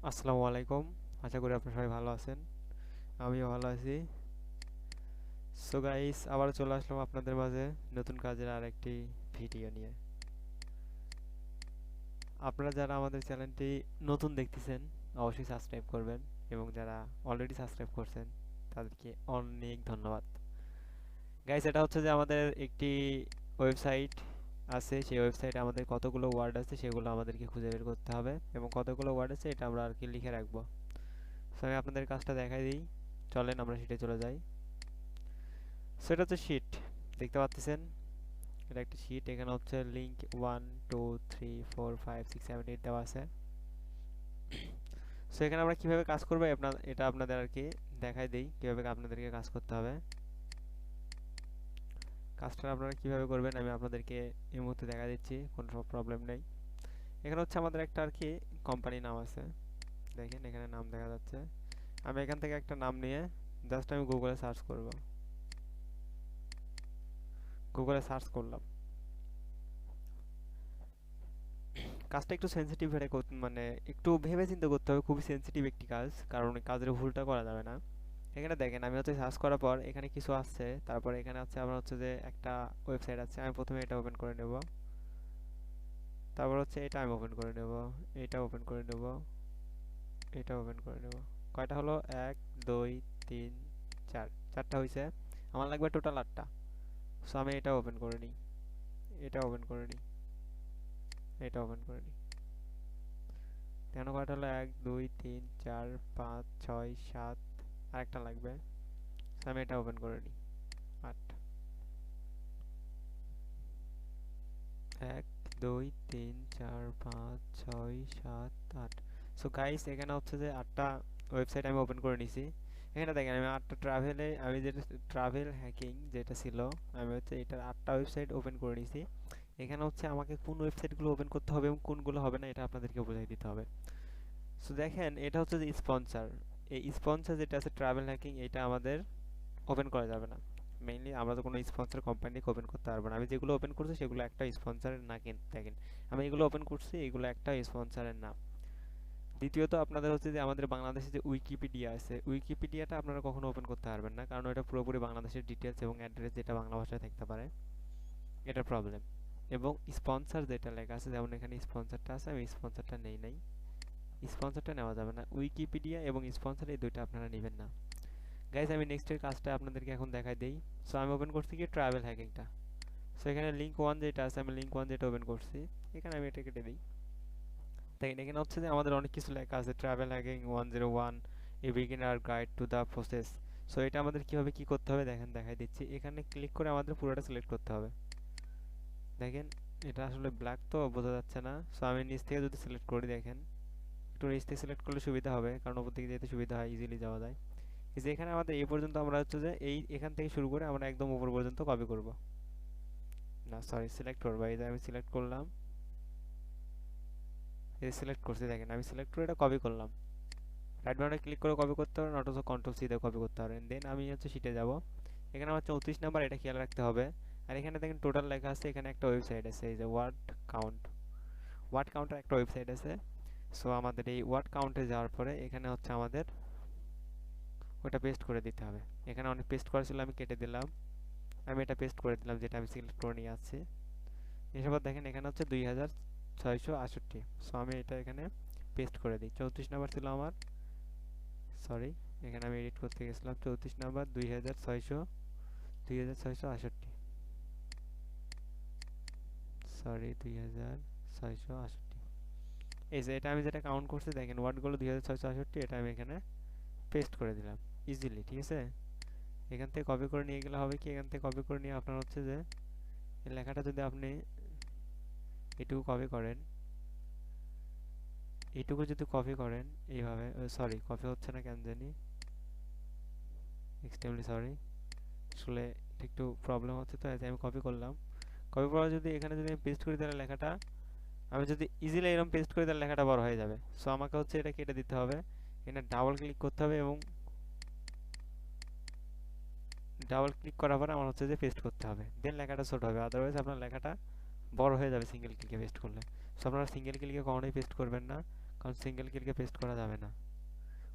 আসসালামু আলাইকুম। আশা করি আপনারা সবাই ভালো আছেন। আমিও ভালো আছি। সো গাইস, আবার চলে আসলাম আপনাদের মাঝে নতুন কাজের আরেকটি ভিডিও নিয়ে। আপনারা যারা আমাদের চ্যানেলটি নতুন দেখতেছেন অবশ্যই সাবস্ক্রাইব করবেন, এবং যারা অলরেডি সাবস্ক্রাইব করছেন তাদেরকে অনেক ধন্যবাদ। গাইস, এটা হচ্ছে যে আমাদের একটি ওয়েবসাইট আছে। সেই ওয়েবসাইটে আমাদের কতগুলো ওয়ার্ড আছে সেগুলো আমাদেরকে খুঁজে বের করতে হবে, এবং কতগুলো ওয়ার্ড আছে এটা আমরা আর কি লিখে রাখবো। সো আমি আপনাদের কাজটা দেখাই দিই। চলেন আমরা শিটে চলে যাই। সো এটা হচ্ছে শিট, দেখতে পাচ্ছেন। এটা একটা শিট। এখানে হচ্ছে লিঙ্ক 1 2 3 4 5 6 7 8 দেওয়া আছে। সো এখানে আমরা কিভাবে কাজ করবো এটা আপনাদের আর কি দেখাই দিই কিভাবে আপনাদেরকে কাজ করতে হবে। কাজটা আপনারা কিভাবে করবেন আমি আপনাদেরকে এই মুহূর্তে দেখা দিচ্ছি, কোনো সব প্রবলেম নেই। এখানে হচ্ছে আমাদের একটা আর কি কোম্পানি নাম আছে, দেখেন এখানে নাম দেখা যাচ্ছে। আমি এখান থেকে একটা নাম নিয়ে জাস্ট আমি গুগলে সার্চ করব। গুগলে সার্চ করলাম। কাজটা একটু সেনসিটিভ মানে একটু ভেবে চিন্তে করতে হবে, খুবই সেনসিটিভ একটি কাজ, কারণ এই কাজের ভুলটা করা যাবে না। এখানে দেখেন আমি হচ্ছে সার্চ করার পর এখানে কিছু আসছে, তারপর এখানে আছে আমার হচ্ছে যে একটা ওয়েবসাইট আছে। আমি প্রথমে এটা ওপেন করে নেব, তারপর হচ্ছে এটা আমি ওপেন করে নেব, এটা ওপেন করে নেব, এটা ওপেন করে নেব। কয়টা হলো? 1 2 3 4, চারটা হয়েছে। আমার লাগবে টোটাল 8টা। সো আমি এটা ওপেন করে নিই, এটা ওপেন করে নিই, এটা ওপেন করে নিই। কেন কয়টা হলো? 1 2 3 4 5 6 7, আরেকটা লাগবে। আমি এটা ওপেন করে নিই। 8, 1 2 3 4 5 6 7 8। সো গাইস, এখানে হচ্ছে যে 8টা ওয়েবসাইট আমি ওপেন করে নিছি। এখানে দেখেন আমি 8টা ট্রাভেলে, আমি যেটা ট্রাভেল হ্যাকিং যেটা ছিল, আমি হচ্ছে এটার 8টা ওয়েবসাইট ওপেন করে নিছি। এখানে হচ্ছে আমাকে কোন ওয়েবসাইটগুলো ওপেন করতে হবে এবং কোনগুলো হবে না এটা আপনাদেরকে বোঝাই দিতে হবে। সো দেখেন এটা হচ্ছে যে স্পন্সর, এই স্পন্সর যেটা আছে ট্রাভেল হ্যাকিং, এটা আমাদের ওপেন করা যাবে না। মেইনলি আমরা তো কোনো স্পন্সর কোম্পানিকে ওপেন করতে পারবো না। আমি যেগুলো ওপেন করছি সেগুলো একটা স্পন্সরের না, কিন্তু দেখেন আমি এগুলো ওপেন করছি, এগুলো একটা স্পন্সরের না। দ্বিতীয়ত আপনাদের হচ্ছে যে আমাদের বাংলাদেশে যে উইকিপিডিয়া আছে, উইকিপিডিয়াটা আপনারা কখনো ওপেন করতে পারবেন না, কারণ এটা পুরোপুরি বাংলাদেশের ডিটেলস এবং অ্যাড্রেস যেটা বাংলা ভাষায় থাকতে পারে, এটা প্রবলেম। এবং স্পন্সর যেটা লেখা আছে, যেমন এখানে স্পন্সরটা আছে, আমি স্পন্সরটা নেই নাই, স্পন্সরটা নেওয়া যাবে না। উইকিপিডিয়া এবং স্পন্সর এই দুইটা আপনারা নেবেন না। গাইজ, আমি নেক্সটের কাজটা আপনাদেরকে এখন দেখাই দেই। সো আমি ওপেন করছি কি ট্রাভেল হ্যাকিংটা। সো এখানে লিঙ্ক 1 যেটা আছে, আমি লিঙ্ক 1 যেটা ওপেন করছি, এখানে আমি এটা কেটে দিই। দেখেন এখানে হচ্ছে যে আমাদের অনেক কিছু লেখা আছে, travel hacking 101, A beginner guide to the process. So এটা আমাদের কিভাবে কি করতে হবে দেখেন দেখাই দিচ্ছি। এখানে ক্লিক করে আমাদের পুরোটা সিলেক্ট করতে হবে। দেখেন এটা আসলে ব্ল্যাক তো বোঝা যাচ্ছে না। সো আমি নিচ থেকে যদি সিলেক্ট করি, দেখেন একটু নিচ থেকে সিলেক্ট করলে সুবিধা হবে, কারণ উপর দিকে যেতে সুবিধা হয়, ইজিলি যাওয়া যায়। এই যে এখানে আমাদের এই পর্যন্ত আমরা হচ্ছে যে এখান থেকে শুরু করে আমরা একদম উপর পর্যন্ত কপি করব, না সরি সিলেক্ট করবো। এই যে আমি সিলেক্ট করলাম, এই সিলেক্ট করছি, দেখেন আমি সিলেক্ট করে এটা কপি করলাম। রাইট বাটনে ক্লিক করে কপি করতে পারেন, অথবা কন্ট্রোল সি দিয়ে কপি করতে পারেন। দেন আমি হচ্ছে শিটে যাব। এখানে আমার 34 নাম্বার, এটা খেয়াল রাখতে হবে। আর এখানে দেখেন টোটাল লেখা আছে, এখানে একটা ওয়েবসাইট আছে, এই যে ওয়ার্ড কাউন্টার একটা ওয়েবসাইট আছে। সো আমাদের এই ওয়ার্ড কাউন্টে যাওয়ার পরে এখানে হচ্ছে আমাদের ওটা পেস্ট করে দিতে হবে। এখানে অনেক পেস্ট করা ছিল, আমি কেটে দিলাম। আমি এটা পেস্ট করে দিলাম, যেটা আমি সিলেক্ট করে নিয়ে আসছি। এসব দেখেন এখানে হচ্ছে 2668। সো আমি এটা এখানে পেস্ট করে দিই। 34 নাম্বার ছিল আমার, সরি এখানে আমি এডিট করতে গেছিলাম। 34 নাম্বার 2668, সরি 2668। এই যে এটা আমি যেটা কাউন্ট করছি, দেখেন ওয়ার্ডগুলো 2668, এটা আমি এখানে পেস্ট করে দিলাম ইজিলি, ঠিক আছে। এখান থেকে কপি করে নিয়ে গেলে হবে কি, এখান থেকে কপি করে নিয়ে আপনার হচ্ছে যে এই লেখাটা যদি আপনি এটুকু কপি করেন, এইটুকু যদি কপি করেন এইভাবে, সরি কপি হচ্ছে না কেন জানি, এক্সট্রিমলি সরি, আসলে একটু প্রবলেম হচ্ছে। তো আমি কপি করলাম, কপি করা যদি এখানে যদি আমি পেস্ট করি তাহলে লেখাটা, আমি যদি ইজিলি এরকম পেস্ট করি তাহলে লেখাটা বড় হয়ে যাবে। সো আমাকে হচ্ছে এটা কেটে দিতে হবে। এখানে ডাবল ক্লিক করতে হবে, এবং ডাবল ক্লিক করার পরে আমার হচ্ছে যে পেস্ট করতে হবে, দেন লেখাটা ছোট হবে, আদারওয়াইজ আপনার লেখাটা বড় হয়ে যাবে সিঙ্গেল ক্লিকে পেস্ট করলে। সো আপনারা সিঙ্গেল ক্লিকে কখনোই পেস্ট করবেন না, কারণ সিঙ্গেল ক্লিকে পেস্ট করা যাবে না।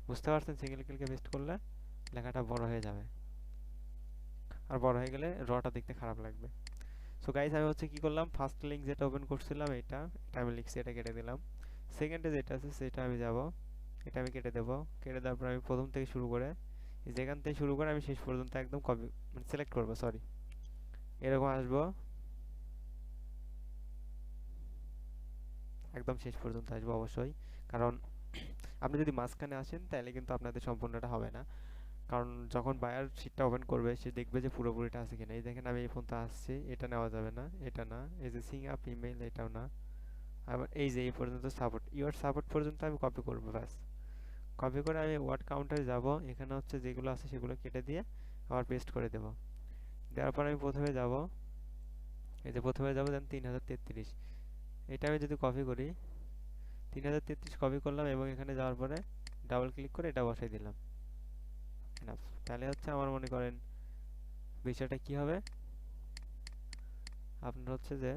বুঝতে পারছেন? সিঙ্গেল ক্লিকে পেস্ট করলে লেখাটা বড় হয়ে যাবে, আর বড় হয়ে গেলে রটা দেখতে খারাপ লাগবে। সো গাইস আমি হচ্ছে কি করলাম, ফার্স্ট লিঙ্ক যেটা ওপেন করছিলাম এটা এটা আমি লিখছি, এটা কেটে দিলাম। সেকেন্ডে যেটা আছে সেটা আমি যাব, এটা আমি কেটে দেবো। কেটে দেওয়ার পর আমি প্রথম থেকে শুরু করে, যেখান থেকে শুরু করে আমি শেষ পর্যন্ত একদম কপি মানে সিলেক্ট করবো, সরি এরকম আসবো, একদম শেষ পর্যন্ত আসবো অবশ্যই। কারণ আপনি যদি মাঝখানে আসেন তাহলে কিন্তু আপনাদের সম্পূর্ণটা হবে না। কারণ যখন বায়ার শিটটা ওপেন করবে সে দেখবে যে পুরোপুরিটা আছে কিনা। এই দেখেন আমি এই পর্যন্ত আসছি, এটা নেওয়া যাবে না, এটা না, এই যে সিং আপ ইমেল এটাও না। আবার এই যে এই পর্যন্ত সাপোর্ট, ইওর সাপোর্ট পর্যন্ত আমি কপি করব ব্যাস। কপি করে আমি ওয়ার্ড কাউন্টারে যাব, এখানে হচ্ছে যেগুলো আছে সেগুলো কেটে দিয়ে আবার পেস্ট করে দেব। দেওয়ার পর আমি প্রথমে যাব, এই যে প্রথমে যাব দেন 3033, এটা আমি যদি কপি করি 3033 কপি করলাম এবং এখানে যাওয়ার পরে ডাবল ক্লিক করে এটা বসাই দিলাম। এনাফ। তাহলে হচ্ছে আমার মনে করেন বিষয়টা কি হবে, আপনার হচ্ছে যে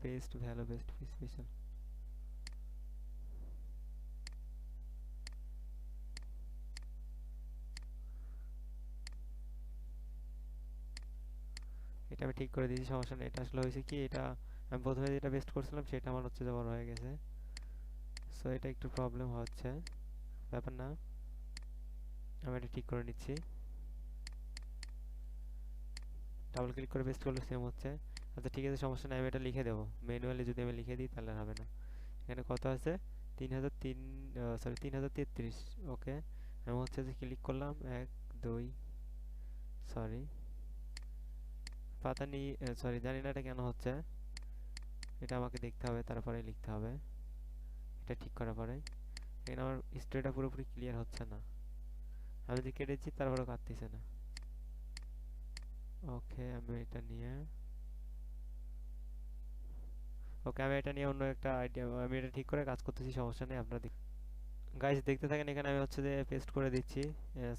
পেস্ট ভ্যালু বেস্ট স্পেশাল, এটা আমি ঠিক করে দিয়েছি, সমস্যা নেই। এটা আসলে হয়েছে কি, এটা আমি প্রথমে যেটা পেস্ট করছিলাম সেটা আমার হচ্ছে যে বড় হয়ে গেছে। সো এটা একটু প্রবলেম হচ্ছে, ব্যাপার না, আমি এটা ঠিক করে নিচ্ছি। ডাবল ক্লিক করে পেস্ট করলে সেম হচ্ছে। আচ্ছা ঠিক আছে, সমস্যা নেই, আমি এটা লিখে দেবো ম্যানুয়ালি। যদি আমি লিখে দিই তাহলে হবে না। এখানে কত আছে, 3033, ওকে। আমি হচ্ছে যে ক্লিক করলাম 1 2, সরি পাতা নি, সরি জানি না এটা কেন হচ্ছে, এটা আমাকে দেখতে হবে তারপরে লিখতে হবে। এটা ঠিক করার পরে এখানে আমার স্টোরিটা পুরোপুরি ক্লিয়ার হচ্ছে না, আমি যে কেটেছি তারপরে কাটতেছে না। ওকে আমি এটা নিয়ে, ওকে আমি এটা নিয়ে অন্য একটা আইডিয়া, আমি এটা ঠিক করে কাজ করতেছি, সমস্যা নেই। আপনারা গাইস দেখতে থাকেন। এখানে আমি হচ্ছে যে পেস্ট করে দিচ্ছি,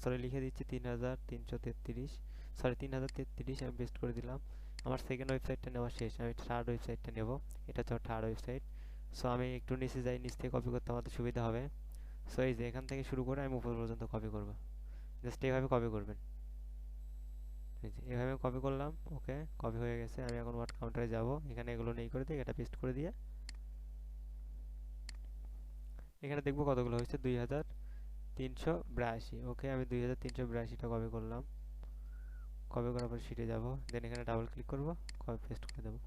সরি লিখে দিচ্ছি 3333, সরি 3033 আমি পেস্ট করে দিলাম। আমার সেকেন্ড ওয়েবসাইটটা নেওয়া শেষ, আমি থার্ড ওয়েবসাইটটা নেব। এটা হচ্ছে থার্ড ওয়েবসাইট। সো আমি একটু নিচে যাই, নিচ থেকে কপি করতে আমাদের সুবিধা হবে। সো এই যে এখান থেকে শুরু করে আমি উপর পর্যন্ত কপি করব, জাস্ট এইভাবে কপি করবেন। এই যে এভাবে কপি করলাম, ওকে কপি হয়ে গেছে। আমি এখন ওয়ার্ড কাউন্টারে যাব, এখানে এগুলো নেই করে দিয়ে এটা পেস্ট করে দিয়ে এখানে দেখবো কতগুলো হয়েছে, 2382। ওকে আমি 2382টা কপি করলাম। কপি করার পর শিটে যাব, দেন এখানে ডাবল ক্লিক করব, কপি পেস্ট করে দেবো।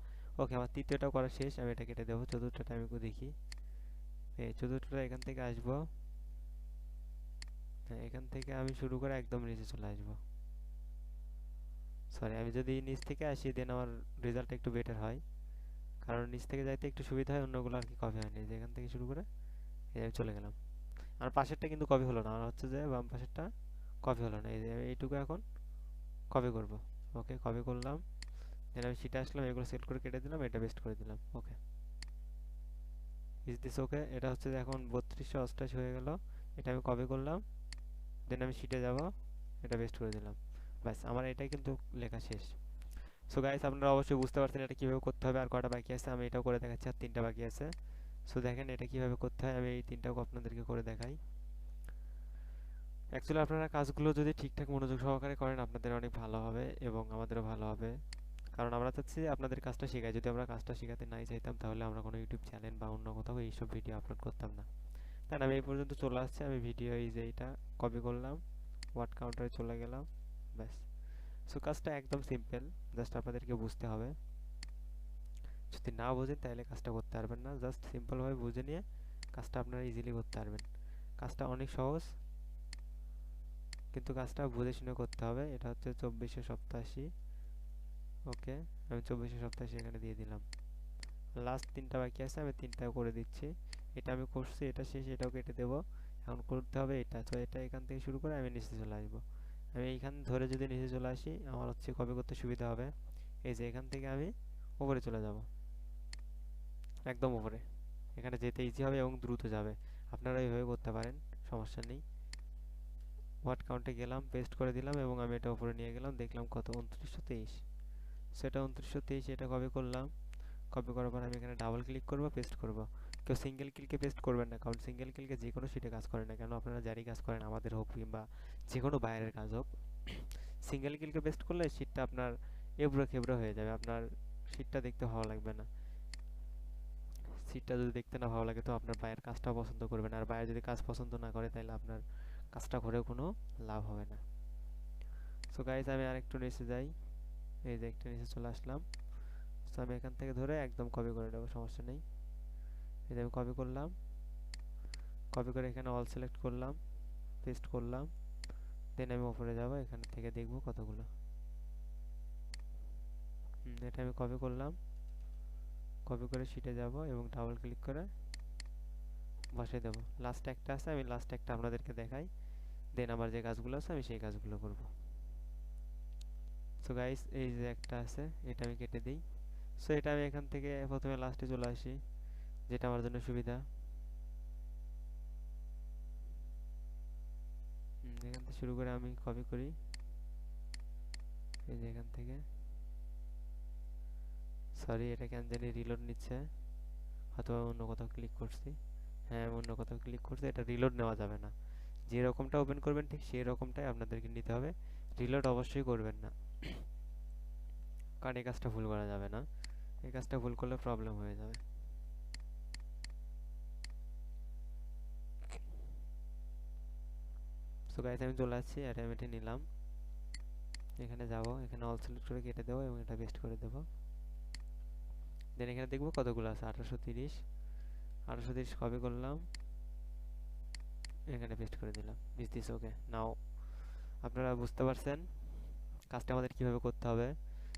ওকে আমার তৃতীয়টাও করা শেষ, আমি এটা কেটে দেবো। চতুর্থটা আমি দেখি, এই চতুর্থটা এখান থেকে আসবো, হ্যাঁ এখান থেকে আমি শুরু করে একদম নিচে চলে আসবো। সরি আমি যদি নিচ থেকে আসি দেন আমার রেজাল্টটা একটু বেটার হয়, কারণ নিচ থেকে যাইতে একটু সুবিধা হয়, অন্যগুলো আর কি কপি হয়নি। যে এখান থেকে শুরু করে এই আমি চলে গেলাম। আমার পাশেরটা কিন্তু কপি হলো না, আমার হচ্ছে যে বাম পাশেরটা কপি হলো না। এই যে আমি এইটুকু এখন কপি করব। ওকে কপি করলাম, দেন আমি শিটে আসলাম, এগুলো সেট করে কেটে দিলাম, এটা পেস্ট করে দিলাম। ওকে ইজ দিস ওকে। এটা হচ্ছে যে এখন 3288 হয়ে গেল। এটা আমি কপি করলাম, দেন আমি শিটে যাব, এটা পেস্ট করে দিলাম। ব্যাস আমার এটাই কিন্তু লেখা শেষ। সো গাইস আপনারা অবশ্যই বুঝতে পারছেন এটা কীভাবে করতে হবে। আর কটা বাকি আছে আমি এটাও করে দেখাচ্ছি, আর 3টা বাকি আছে। সো দেখেন এটা কীভাবে করতে হয়, আমি এই 3টাও আপনাদেরকে করে দেখাই। অ্যাকচুয়ালি আপনারা কাজগুলো যদি ঠিকঠাক মনোযোগ সহকারে করেন আপনাদের অনেক ভালো হবে এবং আমাদেরও ভালো হবে। কারণ আমরা চাচ্ছি আপনাদের কাজটা শেখাই। যদি আমরা কাজটা শেখাতে নাই চাইতাম তাহলে আমরা কোনো ইউটিউব চ্যানেল বা অন্য কোথাও এইসব ভিডিও আপলোড করতাম না। তাই আমি এই পর্যন্ত চলে আসছি, আমি ভিডিও এই যে এইটা কপি করলাম, ওয়ার্ড কাউন্টারে চলে গেলাম, ব্যাস। সো কাজটা একদম সিম্পল, জাস্ট আপনাদেরকে বুঝতে হবে। যদি না বোঝেন তাহলে কাজটা করতে পারবেন না। জাস্ট সিম্পলভাবে বুঝে নিয়ে কাজটা আপনারা ইজিলি করতে পারবেন। কাজটা অনেক সহজ, কিন্তু কাজটা বুঝে শুনে করতে হবে। এটা হচ্ছে 2487, ওকে আমি 2487 এখানে দিয়ে দিলাম। লাস্ট 3টা বাকি আছে, আমি 3টা করে দিচ্ছি। এটা আমি করছি, এটা শেষ, এটাও কেটে দেব। এখন করতে হবে এটা, তো এটা এখান থেকে শুরু করে আমি নিচে চলে আসবো। আমি এইখান ধরে যদি নিচে চলে আসি আমার হচ্ছে কপি করতে সুবিধা হবে। এই যে এখান থেকে আমি উপরে চলে যাব, একদম উপরে। এখানে যেতে ইজি হবে এবং দ্রুত যাবে। আপনারা এইভাবে করতে পারেন, সমস্যা নেই। ওয়ার্ড কাউন্টে গেলাম, পেস্ট করে দিলাম এবং আমি এটা উপরে নিয়ে গেলাম, দেখলাম কত 2923। সেটা 2923, এটা কপি করলাম। কপি করার পর আমি এখানে ডাবল ক্লিক করব, পেস্ট করব। কেউ সিঙ্গেল ক্লিকে পেস্ট করবেন না, কারণ সিঙ্গেল ক্লিকে যে কোনো শিটে কাজ করে না কেন, আপনারা যারই কাজ করেন, আমাদের হোক কিংবা যে কোনো বাইরের কাজ হোক, সিঙ্গেল ক্লিকে পেস্ট করলে শিটটা আপনার এবড়ো খেবড়ো হয়ে যাবে, আপনার শিটটা দেখতে ভালো লাগবে না। শিটটা যদি দেখতে না ভালো লাগে তো আপনার বায়ের কাজটা পছন্দ করবে না, আর বায়ার যদি কাজ পছন্দ না করে তাহলে আপনার কাজটা করেও কোনো লাভ হবে না। সো গাইজ আমি আরেকটু নিচে যাই, এই যে একটু নিচে চলে আসলাম। সো আমি এখান থেকে ধরে একদম কপি করে নেবো, সমস্যা নেই। এই যে আমি কপি করলাম, কপি করে এখানে অল সিলেক্ট করলাম, পেস্ট করলাম, দেন আমি উপরে যাব, এখান থেকে দেখবো কতগুলো। এটা আমি কপি করলাম, কপি করে শিটে যাব এবং ডাবল ক্লিক করে বসিয়ে দেবো। লাস্ট একটা আছে, আমি লাস্ট একটা আপনাদেরকে দেখাই, দেন আমার যে কাজগুলো আছে আমি সেই কাজগুলো করব। সো গাইস এই যে একটা আছে, এটা আমি কেটে দিই। সো এটা আমি এখান থেকে প্রথমে লাস্টে চলে আসি, যেটা আমার জন্য সুবিধা। এখান থেকে শুরু করে আমি কপি করি, এই যে এখান থেকে, সরি এটা কেন জানি রিলোড নিচ্ছে, হয়তো অন্য কোথাও ক্লিক করছি। হ্যাঁ আমি অন্য কোথাও ক্লিক করছি, এটা রিলোড নেওয়া যাবে না, যে রকমটা ওপেন করবেন ঠিক সেই রকমটাই আপনাদেরকে নিতে হবে, রিলোড অবশ্যই করবেন না, কারণ এই কাজটা ভুল করা যাবে না, এই কাজটা ভুল করলে প্রবলেম হয়ে যাবে। সো গাইস আমি চলে আসছি, এটা আমি এটা নিলাম, এখানে যাব, এখানে অল সিলেক্ট করে কেটে দেবো এবং এটা পেস্ট করে দেবো। দেন এখানে দেখবো কতগুলো আছে, 1830, 1830 কপি করলাম, এখানে পেস্ট করে দিলাম। ইজ দিস ওকে? নাও আপনারা বুঝতে পারছেন কাজটা আমাদের কিভাবে করতে হবে।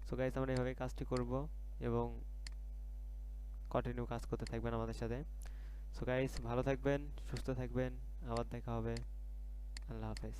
সো গাইস আমরা এইভাবে কাজটি করব এবং কন্টিনিউ কাজ করতে থাকবেন আমাদের সাথে। সো গাইস ভালো থাকবেন, সুস্থ থাকবেন, আবার দেখা হবে, আল্লাহ হাফেজ।